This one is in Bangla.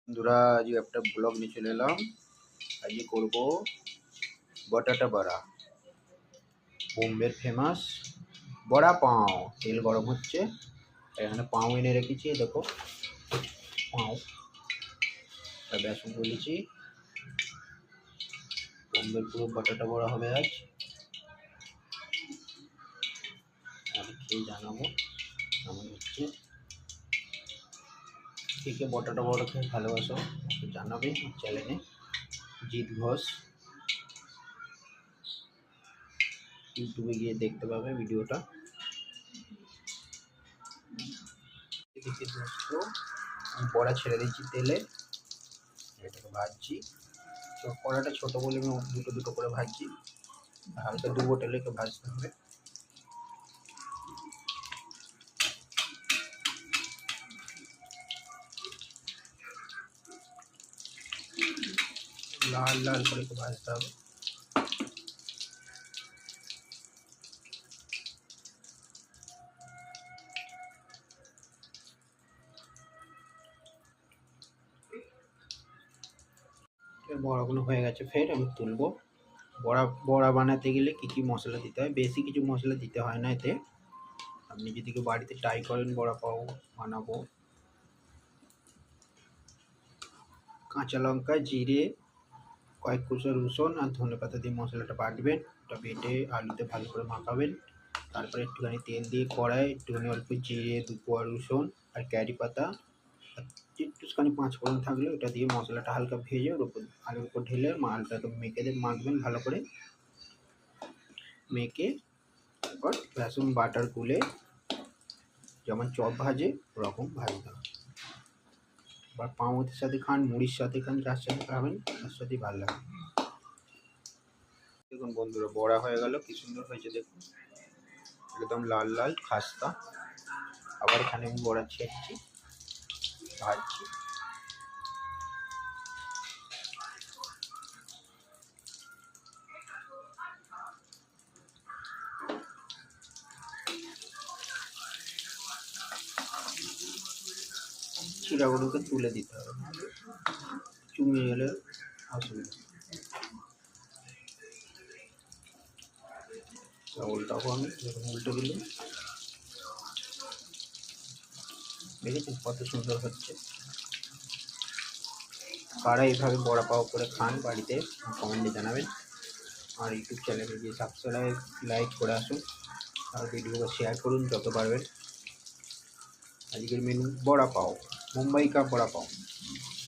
বন্ধুরা, আজ একটা ব্লগ নিয়ে চলে এলাম। আজকে করব বটাটা বড়া, বোম্বের ফেমাস বড়া পাও। তেল গরম হচ্ছে, এখানে পাও এনে রেখেছি। দেখো পাও, বেসন বলেছি। বোম্বের পুরো বটাটা বড়া হবে আজ। আমি খেয়ে জানাবো কেমন হচ্ছে। কে কে বটাটা বড়া খেয়ে ভালোবাসো জানাবে চ্যানেলে। জিৎ ঘোষ, ইউটিউবে গিয়ে দেখতে পাবে ভিডিওটা। বড়া ছেড়ে দিচ্ছি তেলে, এটাকে ভাজছি। তো কড়াটা ছোটো বলে আমি দুটো দুটো করে ভাজছি। হালকা ডুবো তেলে ভাজতে হবে। লাল লাল করে ভাজতে হবে। বড়াগুলো হয়ে গেছে, ফের আমি তুলবো। বড়া বানাতে গেলে কী কী মশলা দিতে হয়, বেশি কিছু মশলা দিতে হয় না এতে। আপনি যদি কেউ বাড়িতে ট্রাই করেন বড়া পাও বানাবো, কাঁচা লঙ্কা, জিরে, কয়েক কুচো রসুন আর ধনেপাতা দিয়ে মশলাটা বাটবেন। ওটা বেটে আলুতে ভালো করে মাখাবেন। তারপরে একটুখানি তেল দিয়ে কড়াই একটুখানি অল্প জিরে, 2 কোয়া রসুন আর ক্যারি পাতা, একটুখানি 5 ফোড়ন থাকলে ওটা দিয়ে মশলাটা হালকা ভেজে ওর উপর আলুর উপর ঢেলে আলুটাকে মাখবেন ভালো করে। মেখে তারপর বেসন বাটার গুলে যেমন চপ ভাজে ওরকম ভাজতে হবে। এবার পাউরুটির সাথে খান, মুড়ির সাথে খান, যার সাথে খাবেন তার সাথেই ভালো লাগে। দেখুন বন্ধুরা, বড়া হয়ে গেল, কি সুন্দর হয়েছে দেখুন, একদম লাল লাল খাস্তা। আবার এখানে আমি বড়া ছেড়ছি, ভাজছি। চিড়াগুলোকে তুলে দিতে হবে, চুমিয়ে গেলে অসুবিধা। উল্টাবো আমি, যখন উল্টে দিলে দেখেছেন কত সুন্দর হচ্ছে। কারা এইভাবে বড়া পাও করে খান বাড়িতে কমেন্টে জানাবেন। আর ইউটিউব চ্যানেলে গিয়ে সাবস্ক্রাইব লাইক করে আসুন, আর ভিডিওটা শেয়ার করুন যত পারবেন। আজকের মেনু বড়া পাও, মুম্বাই কা বড়া পাও।